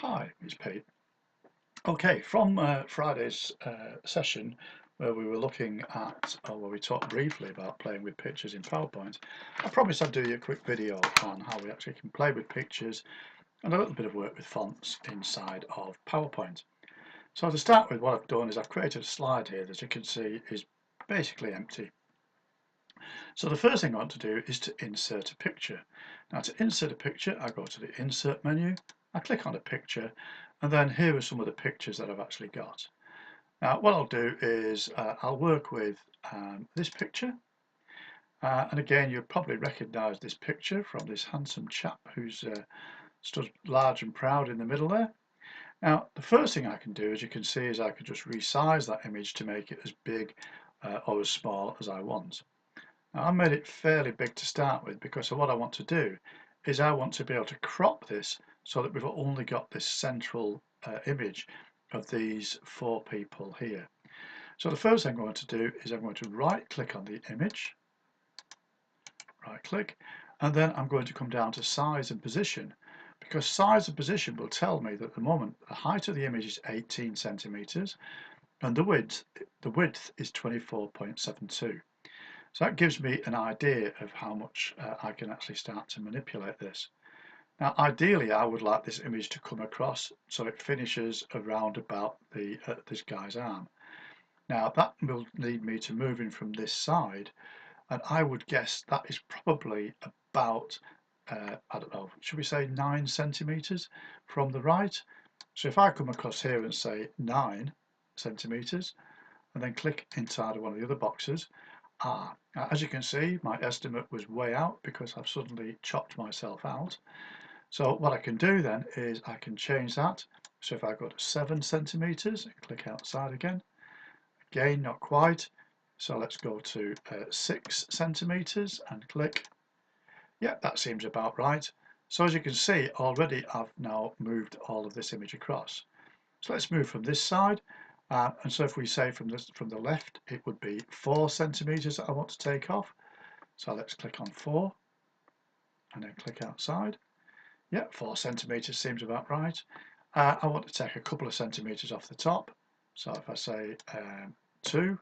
Hi, it's Pete. Okay, from Friday's session where we were looking at, or where we talked briefly about playing with pictures in PowerPoint, I promised I'd do you a quick video on how we actually can play with pictures and a little bit of work with fonts inside of PowerPoint. So to start with, what I've done is I've created a slide here that you can see is basically empty. So the first thing I want to do is to insert a picture. Now to insert a picture, I go to the Insert menu, I click on a picture, and then here are some of the pictures that I've actually got. Now what I'll do is I'll work with this picture, and again you'll probably recognise this picture from this handsome chap who's stood large and proud in the middle there. Now the first thing I can do, as you can see, is I can just resize that image to make it as big or as small as I want. Now I made it fairly big to start with because what I want to do is I want to be able to crop this so that we've only got this central image of these four people here. So the first thing I'm going to do is I'm going to right click on the image, right click, and then I'm going to come down to size and position, because size and position will tell me that at the moment the height of the image is 18 centimeters and the width is 24.72. So that gives me an idea of how much I can actually start to manipulate this. Now ideally I would like this image to come across so it finishes around about this guy's arm. Now that will need me to move in from this side, and I would guess that is probably about, I don't know, should we say 9 centimeters from the right? So if I come across here and say 9 centimeters and then click inside of one of the other boxes, as you can see, my estimate was way out because I've suddenly chopped myself out. So what I can do then is I can change that. So if I go to 7 centimeters and click outside again, not quite. So let's go to 6 centimeters and click. Yeah, that seems about right. So as you can see, already I've now moved all of this image across. So let's move from this side. And so if we say from the left, it would be 4 centimeters that I want to take off. So let's click on 4 and then click outside. Yeah, 4 centimeters seems about right. I want to take a couple of centimeters off the top. So if I say 2,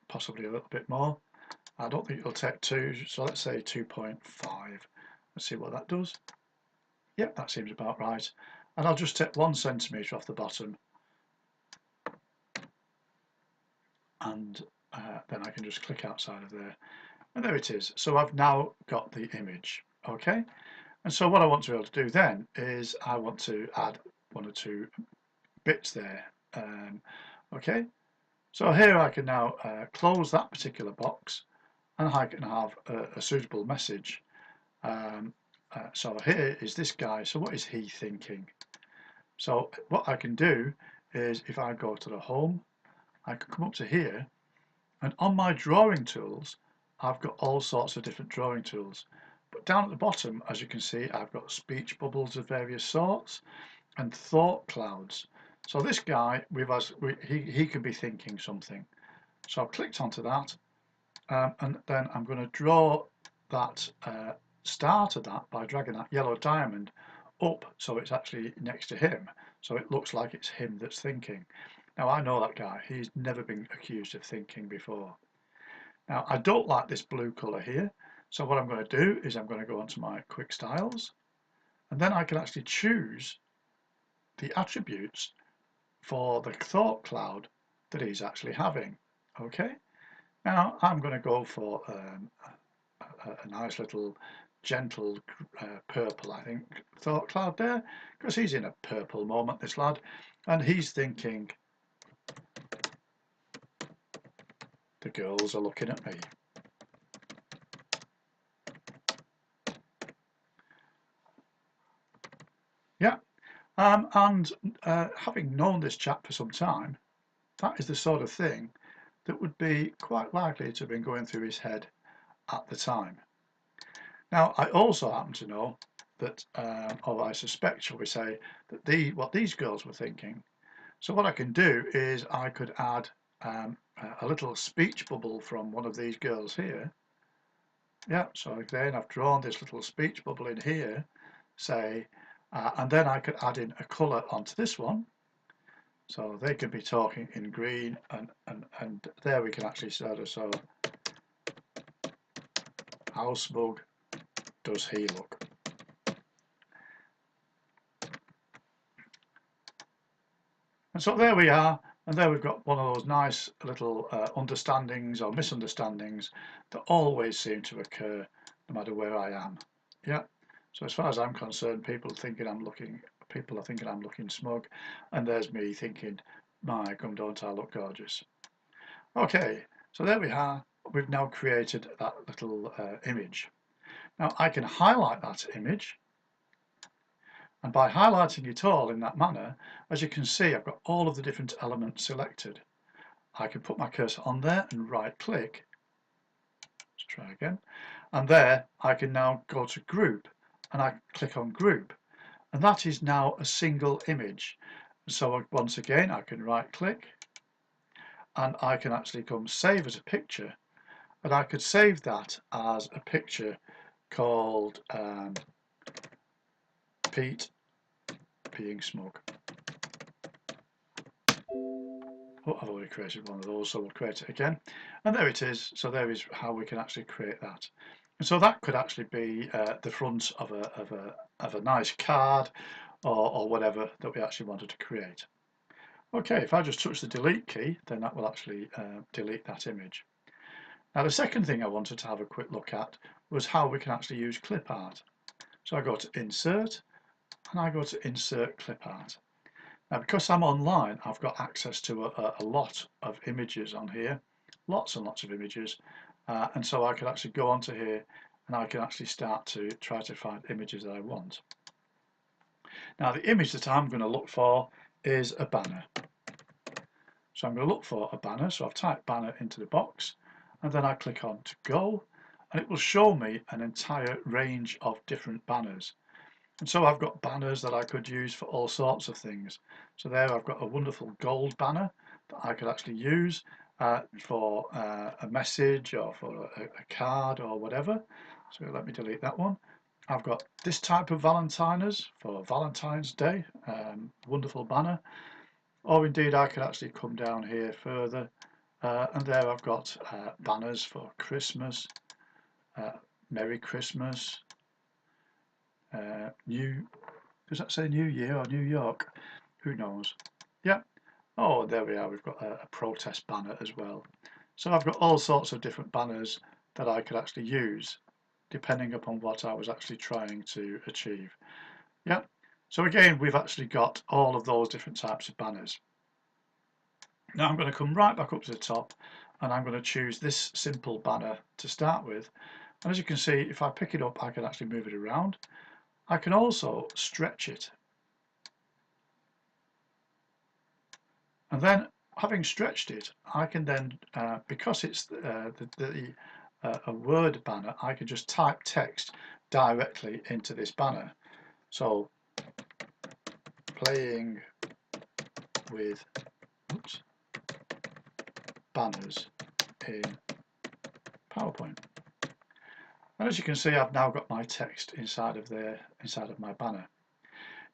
possibly a little bit more. I don't think it'll take 2, so let's say 2.5. Let's see what that does. Yep, that seems about right. And I'll just take 1 centimeter off the bottom, and then I can just click outside of there, and there it is. So I've now got the image. Okay, and so what I want to be able to do then is I want to add 1 or 2 bits there. Okay, so here I can now close that particular box, and I can have a suitable message. So here is this guy. So what is he thinking? So what I can do is if I go to the home, I can come up to here, and on my drawing tools I've got all sorts of different drawing tools, but down at the bottom, as you can see, I've got speech bubbles of various sorts and thought clouds. So this guy, he could be thinking something. So I've clicked onto that, and then I'm going to draw that start of that by dragging that yellow diamond up so it's actually next to him, so it looks like it's him that's thinking. Now I know that guy, he's never been accused of thinking before. Now I don't like this blue colour here, so what I'm going to do is I'm going to go onto my quick styles, and then I can actually choose the attributes for the thought cloud that he's actually having. Okay, now I'm going to go for a nice little gentle purple, I think, thought cloud there, because he's in a purple moment, this lad, and he's thinking, the girls are looking at me. Yeah, and having known this chap for some time, that is the sort of thing that would be quite likely to have been going through his head at the time. Now, I also happen to know that, or I suspect, shall we say, that what these girls were thinking. So what I can do is I could add a little speech bubble from one of these girls here. Yeah, so again I've drawn this little speech bubble in here, say, and then I could add in a colour onto this one. So they could be talking in green, and there we can actually sort of, so how smug does he look? And so there we are, and there we've got one of those nice little understandings or misunderstandings that always seem to occur no matter where I am. Yeah. So as far as I'm concerned, people are thinking I'm looking smug, and there's me thinking, my gum, don't I look gorgeous? Okay, so there we are. We've now created that little image. Now I can highlight that image, and by highlighting it all in that manner, as you can see, I've got all of the different elements selected. I can put my cursor on there and right click. Let's try again. And there I can now go to group, and I click on group, and that is now a single image. So once again I can right click, and I can actually come save as a picture, and I could save that as a picture called Pete being smug. Oh, I've already created one of those, so we'll create it again. And there it is. So there is how we can actually create that. And so that could actually be the front of a nice card, or whatever that we actually wanted to create. Okay, if I just touch the delete key, then that will actually delete that image. Now the second thing I wanted to have a quick look at was how we can actually use clip art. So I go to insert, and I go to insert clip art. Now because I'm online, I've got access to a lot of images on here, lots and lots of images, and so I can actually go onto here and I can actually start to try to find images that I want. Now the image that I'm going to look for is a banner. So I'm going to look for a banner, so I've typed banner into the box, and then I click on to go, and it will show me an entire range of different banners. And so I've got banners that I could use for all sorts of things. So there I've got a wonderful gold banner that I could actually use for a message, or for a card, or whatever. So let me delete that one. I've got this type of Valentine's for Valentine's Day, wonderful banner. Or indeed I could actually come down here further, and there I've got banners for Christmas, Merry Christmas, does that say New Year or New York? Who knows? Yeah. Oh, there we are. We've got a protest banner as well. So I've got all sorts of different banners that I could actually use depending upon what I was actually trying to achieve. Yeah. So again, we've actually got all of those different types of banners. Now I'm going to come right back up to the top, and I'm going to choose this simple banner to start with. And as you can see, if I pick it up, I can actually move it around. I can also stretch it. And then, having stretched it, I can then, because it's a word banner, I can just type text directly into this banner. So, playing with banners in PowerPoint. And as you can see, I've now got my text inside of my banner.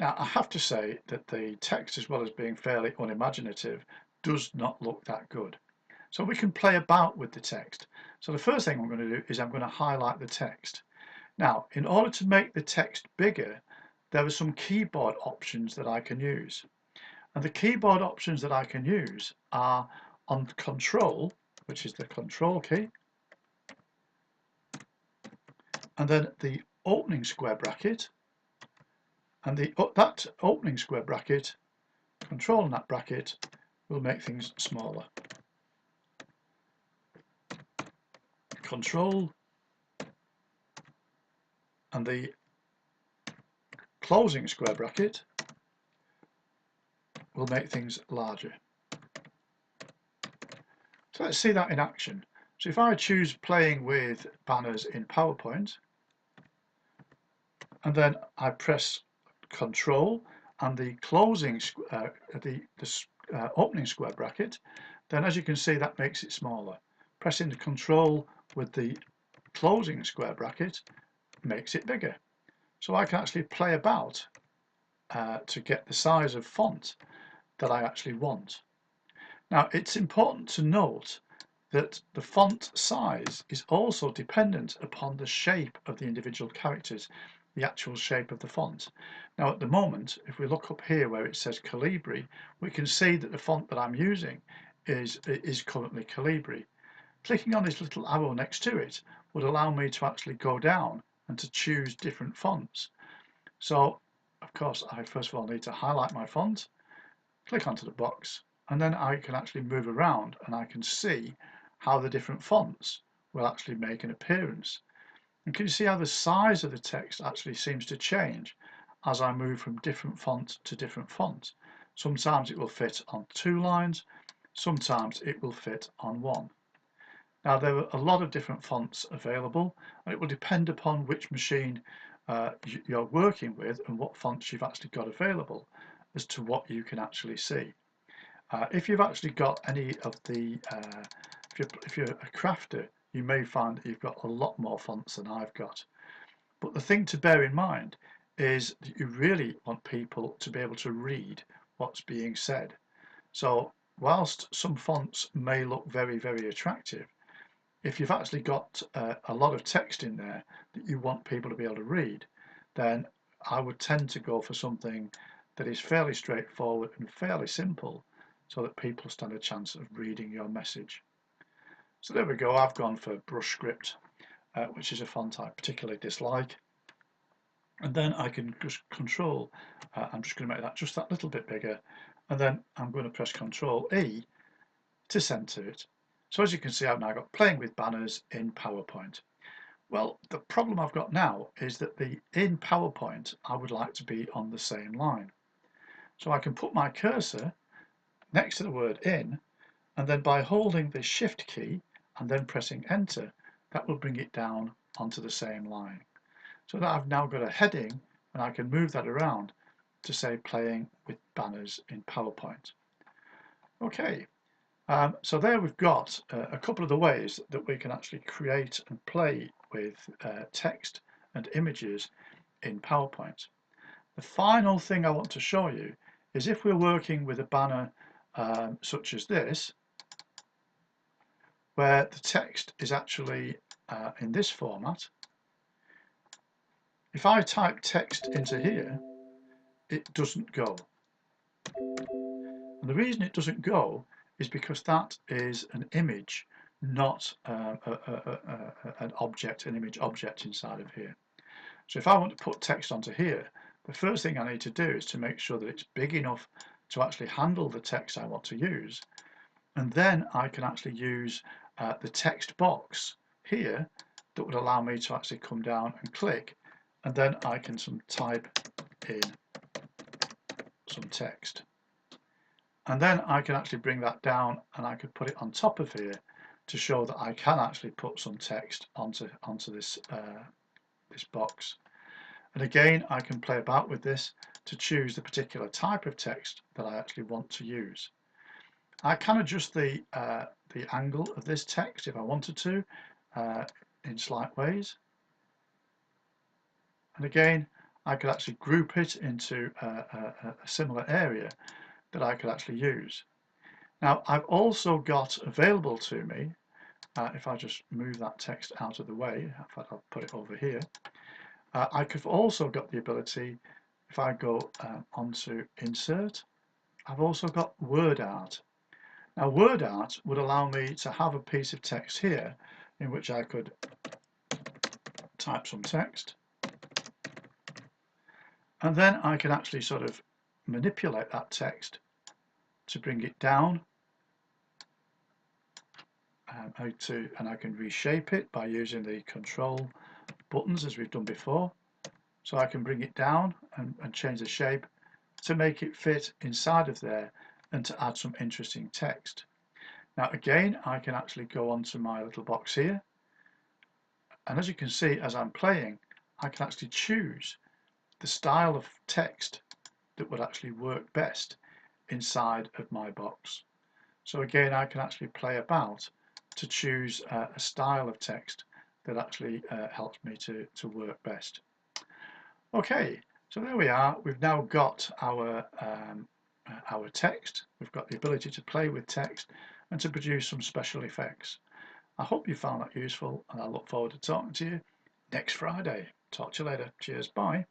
Now, I have to say that the text, as well as being fairly unimaginative, does not look that good. So we can play about with the text. So the first thing I'm going to do is I'm going to highlight the text. Now, in order to make the text bigger, there are some keyboard options that I can use. And the keyboard options that I can use are on Control, which is the Control key, and then the opening square bracket, and that opening square bracket, Control in that bracket, will make things smaller. Control and the closing square bracket will make things larger. So let's see that in action. So if I choose playing with banners in PowerPoint, and then I press Control and the closing opening square bracket, then as you can see, that makes it smaller. Pressing the Control with the closing square bracket makes it bigger. So I can actually play about to get the size of font that I actually want. Now, it's important to note that the font size is also dependent upon the shape of the individual characters, the actual shape of the font. Now, at the moment, if we look up here where it says Calibri, we can see that the font that I'm using is currently Calibri. Clicking on this little arrow next to it would allow me to actually go down and to choose different fonts. So, of course, I first of all need to highlight my font, click onto the box, and then I can actually move around and I can see how the different fonts will actually make an appearance. And can you see how the size of the text actually seems to change as I move from different font to different font? Sometimes it will fit on 2 lines, sometimes it will fit on 1. Now, there are a lot of different fonts available, and it will depend upon which machine you're working with and what fonts you've actually got available as to what you can actually see. If you've actually got any of the, if you're a crafter, you may find that you've got a lot more fonts than I've got. But the thing to bear in mind is that you really want people to be able to read what's being said. So whilst some fonts may look very, very attractive, if you've actually got a lot of text in there that you want people to be able to read, then I would tend to go for something that is fairly straightforward and fairly simple so that people stand a chance of reading your message. So there we go, I've gone for brush script, which is a font I particularly dislike. And then I can just control, I'm just going to make that just that little bit bigger, and then I'm going to press Control E to center it. So as you can see, I've now got playing with banners in PowerPoint. Well, the problem I've got now is that in PowerPoint, I would like to be on the same line. So I can put my cursor next to the word in, and then by holding the Shift key and then pressing Enter, that will bring it down onto the same line. So that I've now got a heading, and I can move that around to say playing with banners in PowerPoint. Okay. So there we've got a couple of the ways that we can actually create and play with text and images in PowerPoint. The final thing I want to show you is if we're working with a banner such as this, where the text is actually in this format. If I type text into here, it doesn't go. And the reason it doesn't go is because that is an image, not an object, an image object inside of here. So if I want to put text onto here, the first thing I need to do is to make sure that it's big enough to actually handle the text I want to use. And then I can actually use the text box here that would allow me to actually come down and click, and then I can type in some text. And then I can actually bring that down and I could put it on top of here to show that I can actually put some text onto this this box. And again, I can play about with this to choose the particular type of text that I actually want to use. I can adjust the angle of this text if I wanted to in slight ways. And again, I could actually group it into a similar area that I could actually use. Now, I've also got available to me, if I just move that text out of the way, in fact I'll put it over here, I could also got the ability, if I go onto Insert, I've also got Word Art. Now, Word Art would allow me to have a piece of text here in which I could type some text, and then I can actually sort of manipulate that text to bring it down, and I can reshape it by using the control buttons as we've done before. So I can bring it down and change the shape to make it fit inside of there and to add some interesting text. Now again, I can actually go onto my little box here, and as you can see, as I'm playing, I can actually choose the style of text that would actually work best inside of my box. So again, I can actually play about to choose a style of text that actually helps me to work best. Okay, So there we are. We've now got our text. We've got the ability to play with text and to produce some special effects. I hope you found that useful, and I look forward to talking to you next Friday. Talk to you later. Cheers. Bye.